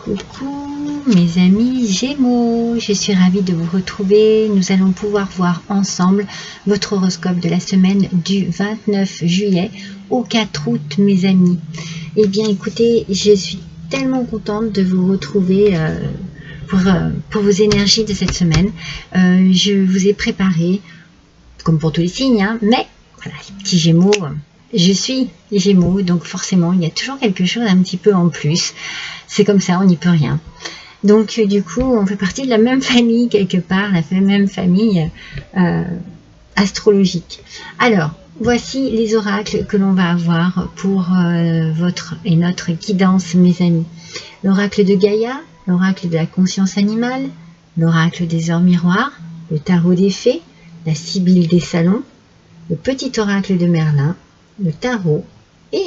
Coucou mes amis Gémeaux, je suis ravie de vous retrouver. Nous allons pouvoir voir ensemble votre horoscope de la semaine du 29 juillet au 4 août mes amis. Eh bien écoutez, je suis tellement contente de vous retrouver pour vos énergies de cette semaine. Je vous ai préparé, comme pour tous les signes, hein, mais voilà, les petits Gémeaux... Je suis Gémeaux, donc forcément, il y a toujours quelque chose un petit peu en plus. C'est comme ça, on n'y peut rien. Donc, du coup, on fait partie de la même famille, quelque part, la même famille astrologique. Alors, voici les oracles que l'on va avoir pour votre et notre guidance, mes amis. L'oracle de Gaïa, l'oracle de la conscience animale, l'oracle des heures miroirs, le tarot des fées, la sibylle des salons, le petit oracle de Merlin, le tarot et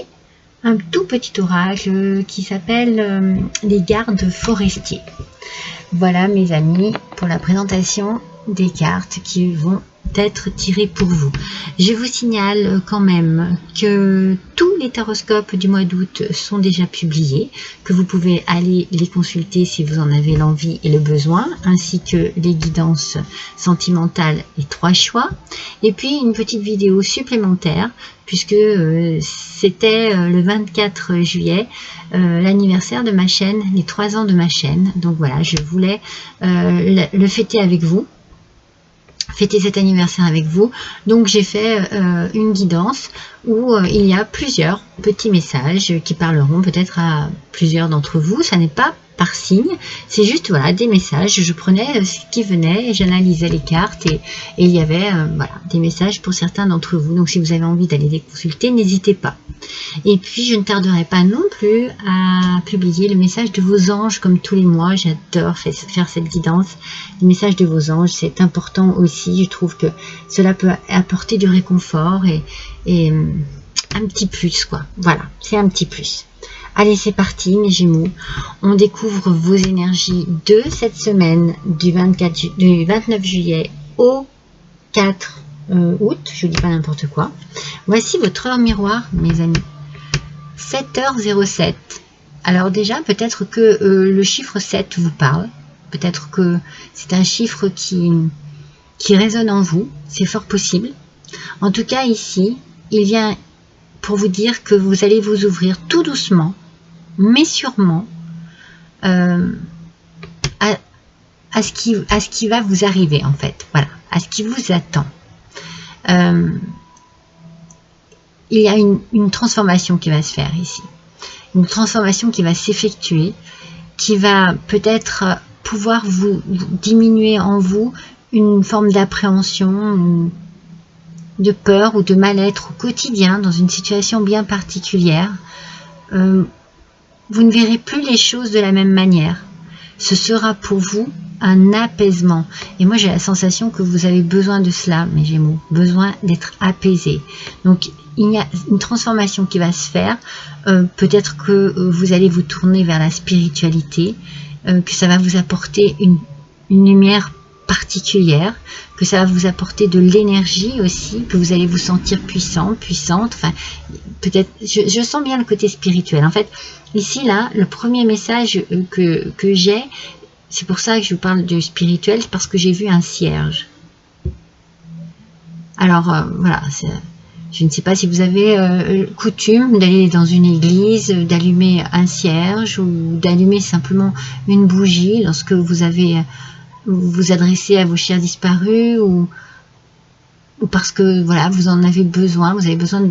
un tout petit oracle qui s'appelle les gardes forestiers. Voilà mes amis pour la présentation des cartes qui vont être tirées pour vous. Je vous signale quand même que tous les taroscopes du mois d'août sont déjà publiés, que vous pouvez aller les consulter si vous en avez l'envie et le besoin, ainsi que les guidances sentimentales et 3 choix, et puis une petite vidéo supplémentaire puisque c'était le 24 juillet, l'anniversaire de ma chaîne, les 3 ans de ma chaîne. Donc voilà, je voulais le fêter avec vous, fêter cet anniversaire avec vous. Donc j'ai fait une guidance où il y a plusieurs petits messages qui parleront peut-être à plusieurs d'entre vous. Ça n'est pas par signe, c'est juste voilà des messages. Je prenais ce qui venait et j'analysais les cartes et il y avait voilà des messages pour certains d'entre vous. Donc si vous avez envie d'aller les consulter, n'hésitez pas. Et puis je ne tarderai pas non plus à publier le message de vos anges comme tous les mois. J'adore faire cette guidance. Les messages de vos anges, c'est important aussi. Je trouve que cela peut apporter du réconfort et un petit plus quoi. Voilà, c'est un petit plus. Allez, c'est parti mes Gémeaux. On découvre vos énergies de cette semaine du 29 juillet au 4 août. Je ne dis pas n'importe quoi. Voici votre heure miroir, mes amis. 7h07. Alors déjà, peut-être que le chiffre 7 vous parle. Peut-être que c'est un chiffre qui résonne en vous. C'est fort possible. En tout cas, ici, il vient pour vous dire que vous allez vous ouvrir tout doucement, mais sûrement, à ce qui va vous arriver, en fait. Voilà, à ce qui vous attend. Il y a une transformation qui va se faire ici. Une transformation qui va s'effectuer, qui va peut-être pouvoir vous diminuer en vous une forme d'appréhension, de peur ou de mal-être au quotidien dans une situation bien particulière. Vous ne verrez plus les choses de la même manière. Ce sera pour vous un apaisement. Et moi, j'ai la sensation que vous avez besoin de cela, mes Gémeaux. Besoin d'être apaisé. Donc, il y a une transformation qui va se faire. Peut-être que vous allez vous tourner vers la spiritualité, que ça va vous apporter une lumière particulière, que ça va vous apporter de l'énergie aussi, que vous allez vous sentir puissant, puissante. Enfin, peut-être, je sens bien le côté spirituel. En fait, ici, là, le premier message que j'ai, c'est pour ça que je vous parle de spirituel, parce que j'ai vu un cierge. Alors, voilà, je ne sais pas si vous avez coutume d'aller dans une église, d'allumer un cierge ou d'allumer simplement une bougie lorsque vous vous adressez à vos chers disparus ou parce que voilà, vous en avez besoin, vous avez besoin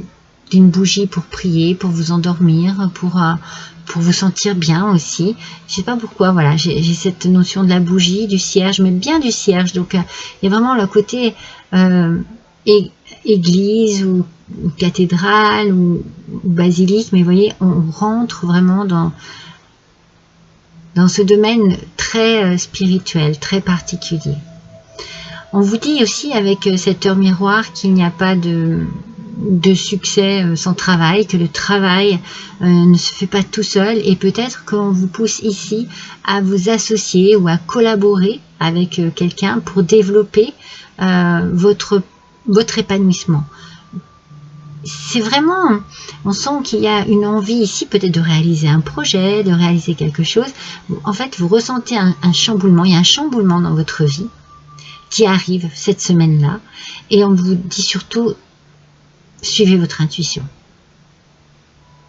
d'une bougie pour prier, pour vous endormir, pour vous sentir bien aussi. Je sais pas pourquoi, voilà, j'ai cette notion de la bougie, du cierge, mais bien du cierge. Donc il y a vraiment le côté église ou cathédrale ou basilique, mais vous voyez, on rentre vraiment dans ce domaine très spirituel, très particulier. On vous dit aussi avec cette heure miroir qu'il n'y a pas de succès sans travail, que le travail ne se fait pas tout seul et peut-être qu'on vous pousse ici à vous associer ou à collaborer avec quelqu'un pour développer votre épanouissement. c'est vraiment, on sent qu'il y a une envie ici peut-être de réaliser un projet, de réaliser quelque chose. En fait, vous ressentez un chamboulement, il y a un chamboulement dans votre vie qui arrive cette semaine-là. Et on vous dit surtout, suivez votre intuition.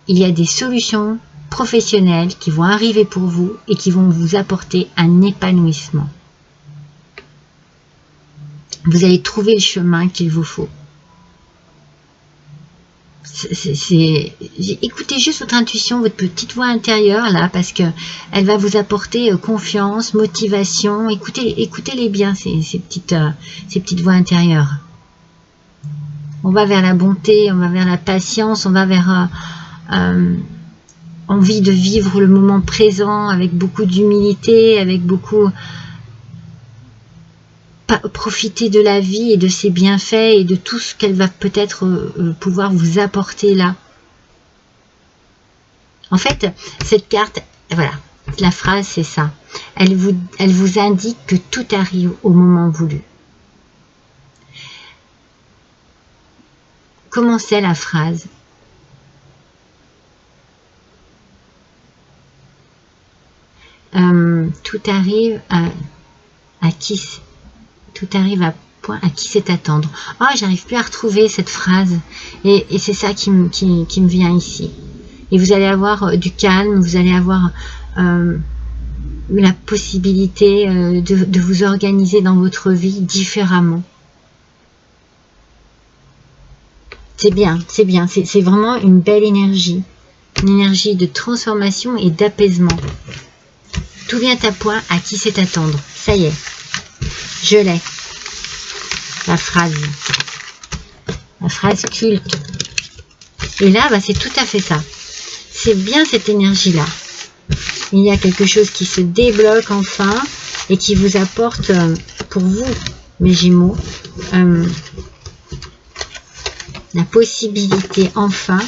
Il y a des solutions professionnelles qui vont arriver pour vous et qui vont vous apporter un épanouissement. Vous allez trouver le chemin qu'il vous faut. Écoutez juste votre intuition, votre petite voix intérieure là, parce que elle va vous apporter confiance, motivation. Écoutez-les bien, ces petites voix intérieures. On va vers la bonté, on va vers la patience, on va vers envie de vivre le moment présent avec beaucoup d'humilité, avec beaucoup profiter de la vie et de ses bienfaits et de tout ce qu'elle va peut-être pouvoir vous apporter là. En fait, cette carte, voilà, la phrase c'est ça. Elle vous indique que tout arrive au moment voulu. Comment c'est la phrase? Tout arrive à qui? Tout arrive à point à qui c'est attendre. Oh, j'arrive plus à retrouver cette phrase. Et c'est ça qui me vient ici. Et vous allez avoir du calme, vous allez avoir la possibilité de vous organiser dans votre vie différemment. C'est bien, c'est bien. C'est vraiment une belle énergie. Une énergie de transformation et d'apaisement. Tout vient à point à qui c'est attendre. Ça y est. Je l'ai. La phrase culte. Et là, bah, c'est tout à fait ça. C'est bien cette énergie-là. Il y a quelque chose qui se débloque enfin et qui vous apporte, pour vous, mes Gémeaux, la possibilité enfin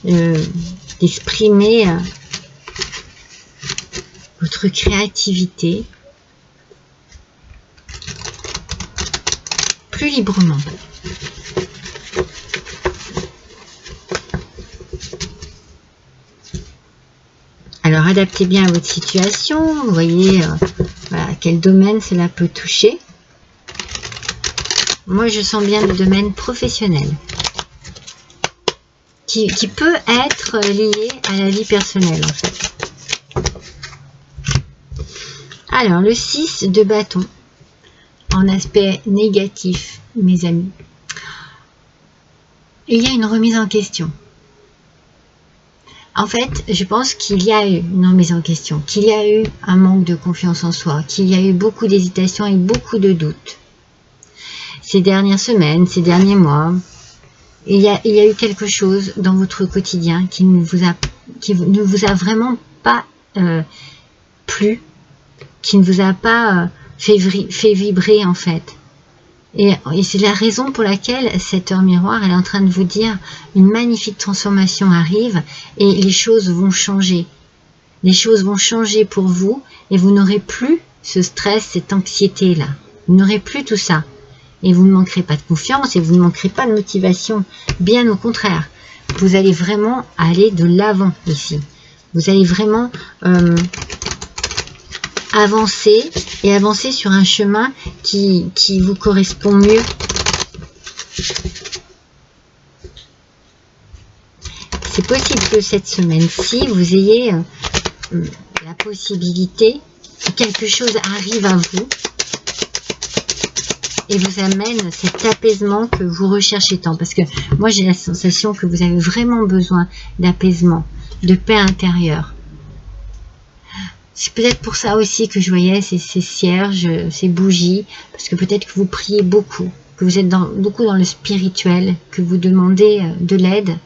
d'exprimer votre créativité plus librement. Alors adaptez bien à votre situation, vous voyez voilà, quel domaine cela peut toucher. Moi je sens bien le domaine professionnel qui peut être lié à la vie personnelle en fait. Alors le 6 de bâton en aspect négatif, mes amis. Il y a une remise en question. En fait, je pense qu'il y a eu une remise en question, qu'il y a eu un manque de confiance en soi, qu'il y a eu beaucoup d'hésitation et beaucoup de doutes. Ces dernières semaines, ces derniers mois, il y a eu quelque chose dans votre quotidien qui ne vous a vraiment pas plu, qui ne vous a pas fait vibrer en fait. Et c'est la raison pour laquelle cette heure miroir, elle est en train de vous dire une magnifique transformation arrive et les choses vont changer. Les choses vont changer pour vous et vous n'aurez plus ce stress, cette anxiété-là. Vous n'aurez plus tout ça. Et vous ne manquerez pas de confiance et vous ne manquerez pas de motivation. Bien au contraire. Vous allez vraiment aller de l'avant ici. Vous allez vraiment avancer et avancer sur un chemin qui vous correspond mieux. C'est possible que cette semaine-ci, vous ayez la possibilité que quelque chose arrive à vous et vous amène cet apaisement que vous recherchez tant. Parce que moi, j'ai la sensation que vous avez vraiment besoin d'apaisement, de paix intérieure. C'est peut-être pour ça aussi que je voyais ces cierges, ces bougies, parce que peut-être que vous priez beaucoup, que vous êtes beaucoup dans le spirituel, que vous demandez de l'aide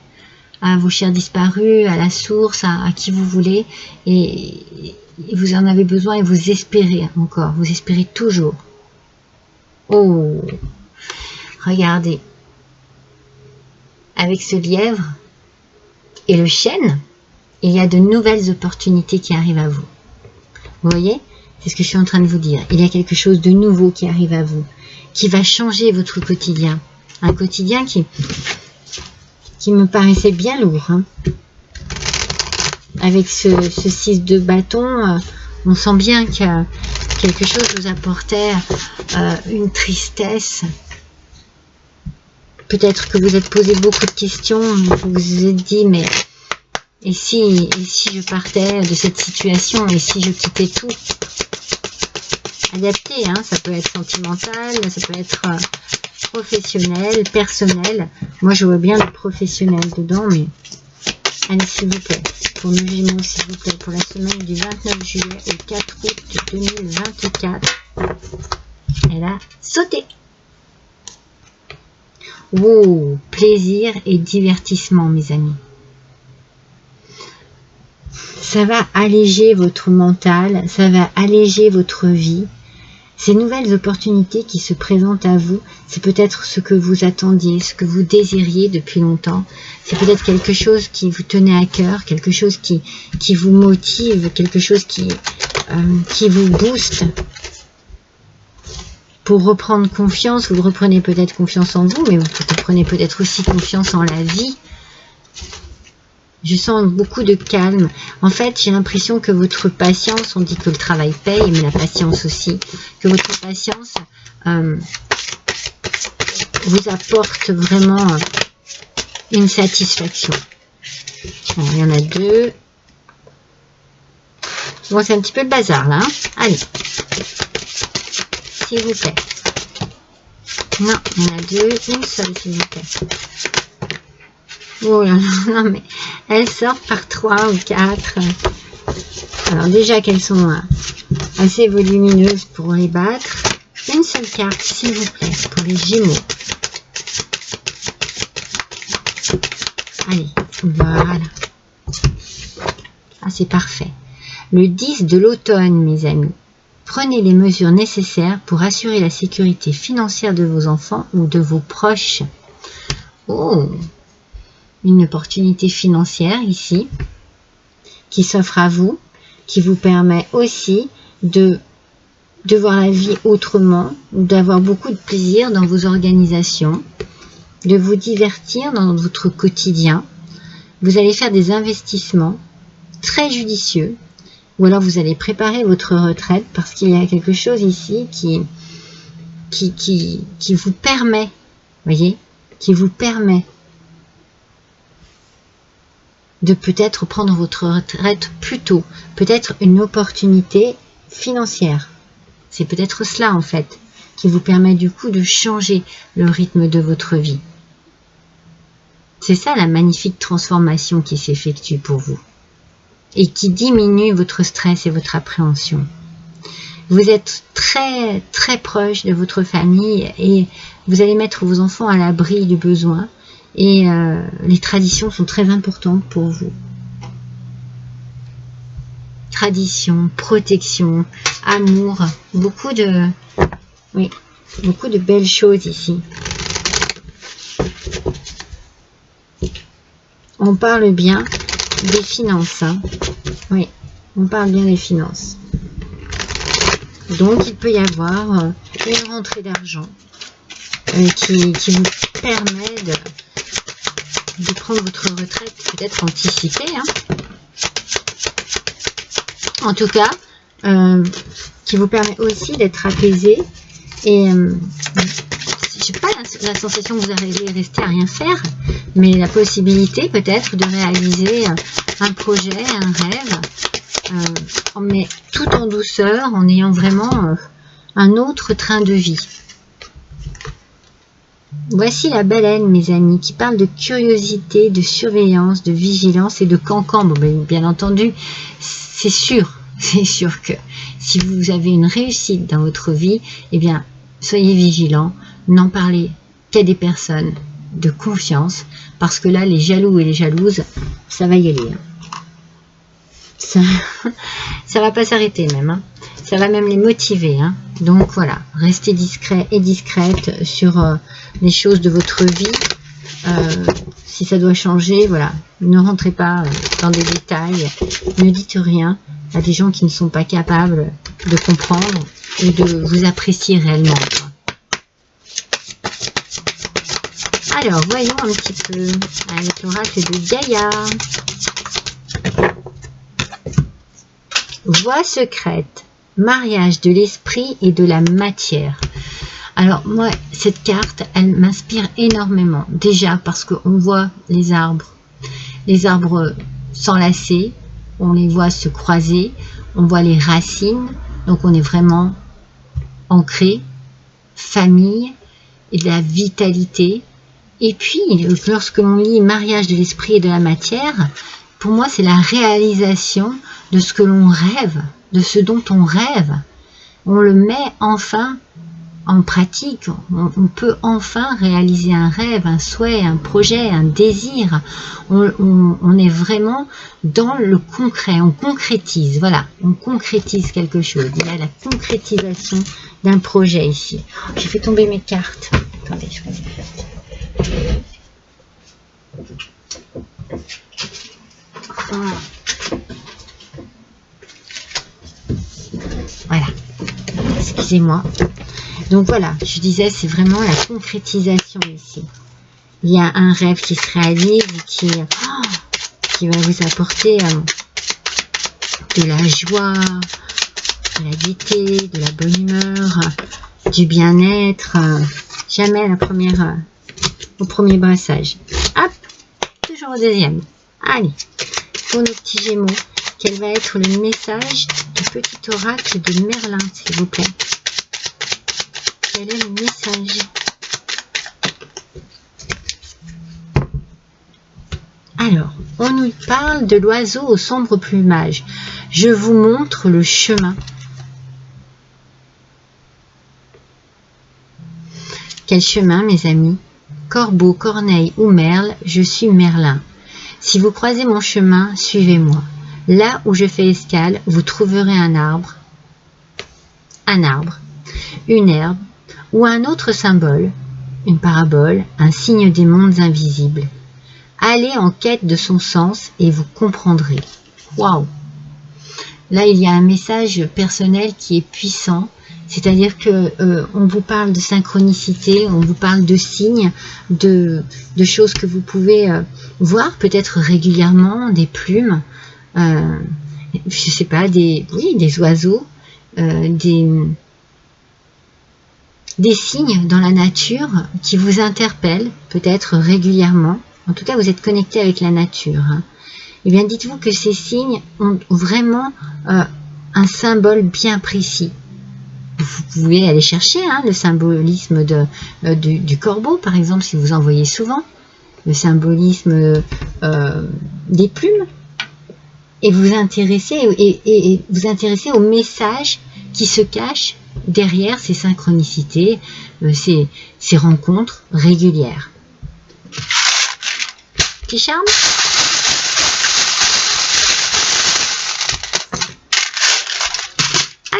à vos chers disparus, à la source, à qui vous voulez, et vous en avez besoin et vous espérez encore, vous espérez toujours. Oh, regardez, avec ce lièvre et le chêne, il y a de nouvelles opportunités qui arrivent à vous. Vous voyez, c'est ce que je suis en train de vous dire. Il y a quelque chose de nouveau qui arrive à vous, qui va changer votre quotidien. Un quotidien qui qui me paraissait bien lourd. Hein. Avec ce 6 de bâton, on sent bien que quelque chose vous apportait une tristesse. Peut-être que vous êtes posé beaucoup de questions, vous vous êtes dit, mais et si je partais de cette situation, et si je quittais tout? Adapté, hein, ça peut être sentimental, ça peut être professionnel, personnel. Moi, je vois bien le professionnel dedans, mais allez, s'il vous plaît, pour nos Gémeaux, s'il vous plaît, pour la semaine du 29 juillet au 4 août 2024, elle a sauté. Wow, plaisir et divertissement, mes amis. Ça va alléger votre mental, ça va alléger votre vie. Ces nouvelles opportunités qui se présentent à vous, c'est peut-être ce que vous attendiez, ce que vous désiriez depuis longtemps. C'est peut-être quelque chose qui vous tenait à cœur, quelque chose qui vous motive, quelque chose qui vous booste. Pour reprendre confiance, vous reprenez peut-être confiance en vous, mais vous reprenez peut-être aussi confiance en la vie. Je sens beaucoup de calme. En fait, j'ai l'impression que votre patience, on dit que le travail paye, mais la patience aussi, que votre patience vous apporte vraiment une satisfaction. Bon, il y en a deux. Bon, c'est un petit peu le bazar là. Hein. Allez, s'il vous plaît. Non, il y en a deux. Une seule, s'il vous plaît. Oh là là, non mais elles sortent par 3 ou 4. Alors déjà qu'elles sont assez volumineuses pour les battre. Une seule carte, s'il vous plaît, pour les Gémeaux. Allez, voilà. Ah, c'est parfait. Le 10 de l'automne, mes amis. Prenez les mesures nécessaires pour assurer la sécurité financière de vos enfants ou de vos proches. Oh, une opportunité financière ici qui s'offre à vous, qui vous permet aussi de voir la vie autrement, d'avoir beaucoup de plaisir dans vos organisations, de vous divertir dans votre quotidien. Vous allez faire des investissements très judicieux, ou alors vous allez préparer votre retraite parce qu'il y a quelque chose ici qui vous permet, voyez, qui vous permet de peut-être prendre votre retraite plus tôt, peut-être une opportunité financière. C'est peut-être cela en fait, qui vous permet du coup de changer le rythme de votre vie. C'est ça la magnifique transformation qui s'effectue pour vous et qui diminue votre stress et votre appréhension. Vous êtes très très proche de votre famille et vous allez mettre vos enfants à l'abri du besoin. Et les traditions sont très importantes pour vous. Tradition, protection, amour, beaucoup de belles choses ici. On parle bien des finances. Hein. Oui, on parle bien des finances. Donc il peut y avoir une rentrée d'argent qui vous permet de prendre votre retraite peut-être anticipée. Hein. En tout cas, qui vous permet aussi d'être apaisé. Et je n'ai pas la sensation que vous allez rester à rien faire, mais la possibilité peut-être de réaliser un projet, un rêve, mais tout en douceur, en ayant vraiment un autre train de vie. Voici la baleine, mes amis, qui parle de curiosité, de surveillance, de vigilance et de cancan. Bon, bien entendu, c'est sûr que si vous avez une réussite dans votre vie, eh bien, soyez vigilants, n'en parlez qu'à des personnes de confiance, parce que là, les jaloux et les jalouses, ça va y aller. Ça va pas s'arrêter même. Hein. Ça va même les motiver. Hein. Donc voilà, restez discret et discrète sur les choses de votre vie. Si ça doit changer, voilà, ne rentrez pas dans des détails, ne dites rien à des gens qui ne sont pas capables de comprendre ou de vous apprécier réellement. Alors, voyons un petit peu avec l'oracle de Gaïa. Voie secrète, mariage de l'esprit et de la matière. Alors, moi, cette carte, elle m'inspire énormément. Déjà, parce qu'on voit les arbres s'enlacer, on les voit se croiser, on voit les racines, donc on est vraiment ancré, famille, et de la vitalité. Et puis, lorsque l'on lit mariage de l'esprit et de la matière, pour moi, c'est la réalisation de ce que l'on rêve, de ce dont on rêve. On le met enfin en pratique. On peut enfin réaliser un rêve, un souhait, un projet, un désir. On est vraiment dans le concret, on concrétise, voilà, on concrétise quelque chose. Il y a la concrétisation d'un projet ici. J'ai fait tomber mes cartes. Attendez, je vais les faire. Voilà, excusez-moi. Donc voilà, je disais, c'est vraiment la concrétisation ici. Il y a un rêve qui se réalise, qui va vous apporter de la joie, de la gaieté, de la bonne humeur, du bien-être. Jamais au premier brassage. Hop, toujours au deuxième. Allez, pour nos petits Gémeaux, quel va être le message du petit oracle de Merlin, s'il vous plaît? Quel est le message? Alors, on nous parle de l'oiseau au sombre plumage. Je vous montre le chemin. Quel chemin, mes amis? Corbeau, corneille ou merle, je suis Merlin. Si vous croisez mon chemin, suivez-moi. Là où je fais escale, vous trouverez un arbre, une herbe ou un autre symbole, une parabole, un signe des mondes invisibles. Allez en quête de son sens et vous comprendrez. Waouh! Là, il y a un message personnel qui est puissant. C'est-à-dire que on vous parle de synchronicité, on vous parle de signes, de choses que vous pouvez voir peut-être régulièrement, des plumes, je sais pas, des oiseaux, des signes dans la nature qui vous interpellent peut-être régulièrement. En tout cas, vous êtes connecté avec la nature. Hein. Eh bien, dites-vous que ces signes ont vraiment un symbole bien précis. Vous pouvez aller chercher le symbolisme du corbeau, par exemple, si vous en voyez souvent, le symbolisme des plumes, et vous intéresser au message qui se cache derrière ces synchronicités, ces rencontres régulières. Petit charme?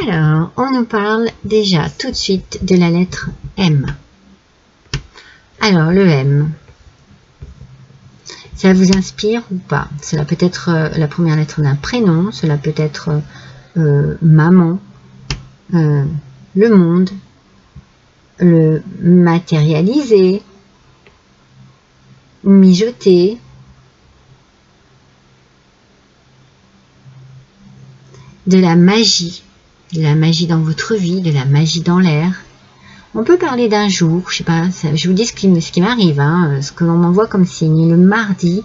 Alors, on nous parle déjà tout de suite de la lettre M. Alors, le M, ça vous inspire ou pas? Cela peut être la première lettre d'un prénom, cela peut être maman, le monde, le matérialiser, mijoter, de la magie dans votre vie, de la magie dans l'air. On peut parler d'un jour, je sais pas, je vous dis ce qui m'arrive, ce que l'on m'envoie comme signe. Le mardi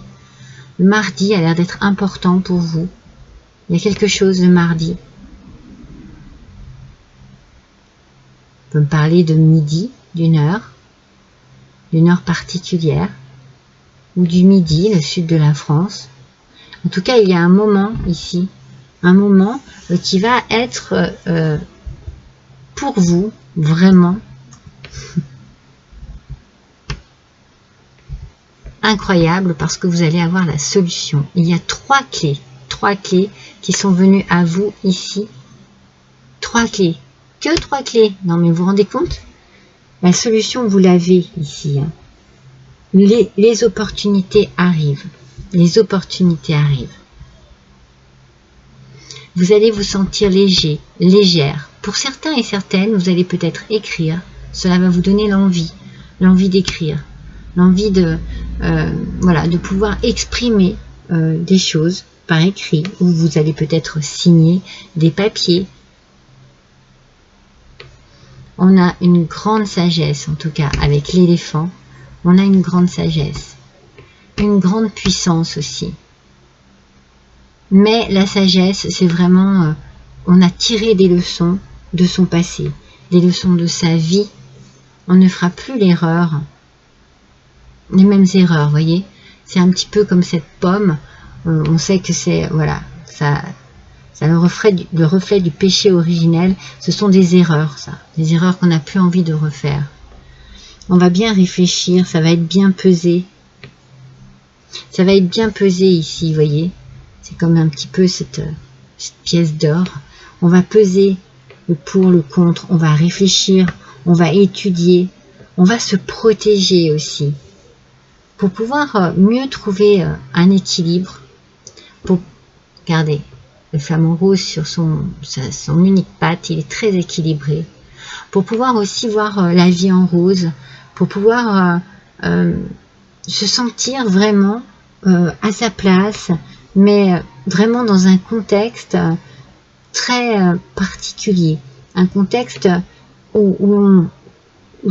a l'air d'être important pour vous. Il y a quelque chose le mardi. On peut me parler de midi, d'une heure particulière, ou du midi, le sud de la France. En tout cas, il y a un moment ici, un moment qui va être pour vous vraiment incroyable, parce que vous allez avoir la solution. Il y a trois clés qui sont venues à vous ici. 3 clés. Que 3 clés? Non, mais vous vous rendez compte? La solution, vous l'avez ici. Les opportunités arrivent. Les opportunités arrivent. Vous allez vous sentir léger, légère. Pour certains et certaines, vous allez peut-être écrire. Cela va vous donner l'envie d'écrire. l'envie voilà, de pouvoir exprimer des choses par écrit, ou vous allez peut-être signer des papiers. On a une grande sagesse, en tout cas avec l'éléphant, on a une grande sagesse, une grande puissance aussi. Mais la sagesse, c'est vraiment, on a tiré des leçons de son passé, des leçons de sa vie. On ne fera plus l'erreur, les mêmes erreurs, vous voyez. C'est un petit peu comme cette pomme, on sait que c'est, voilà, ça le reflet du péché originel. Ce sont des erreurs, ça, des erreurs qu'on n'a plus envie de refaire. On va bien réfléchir, ça va être bien pesé. Ça va être bien pesé ici, vous voyez. C'est comme un petit peu cette pièce d'or. On va peser le pour, le contre, on va réfléchir, on va étudier, on va se protéger aussi. Pour pouvoir mieux trouver un équilibre, pour, regardez, le flamant rose sur son unique patte, il est très équilibré. Pour pouvoir aussi voir la vie en rose, pour pouvoir se sentir vraiment à sa place, mais vraiment dans un contexte très particulier, un contexte où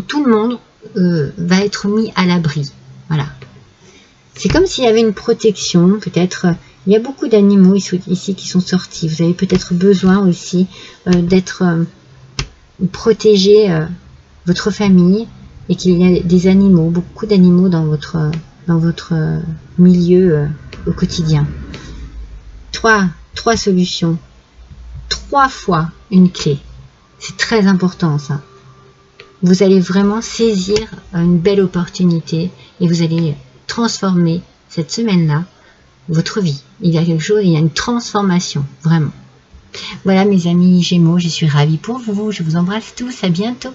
tout le monde va être mis à l'abri. Voilà. C'est comme s'il y avait une protection, peut-être. Il y a beaucoup d'animaux ici qui sont sortis. Vous avez peut-être besoin aussi d'être protégé, votre famille, et qu'il y a des animaux, beaucoup d'animaux dans votre milieu au quotidien. Trois solutions, 3 fois une clé. C'est très important ça. Vous allez vraiment saisir une belle opportunité et vous allez transformer cette semaine-là votre vie. Il y a quelque chose, il y a une transformation, vraiment. Voilà mes amis Gémeaux, je suis ravie pour vous. Je vous embrasse tous, à bientôt.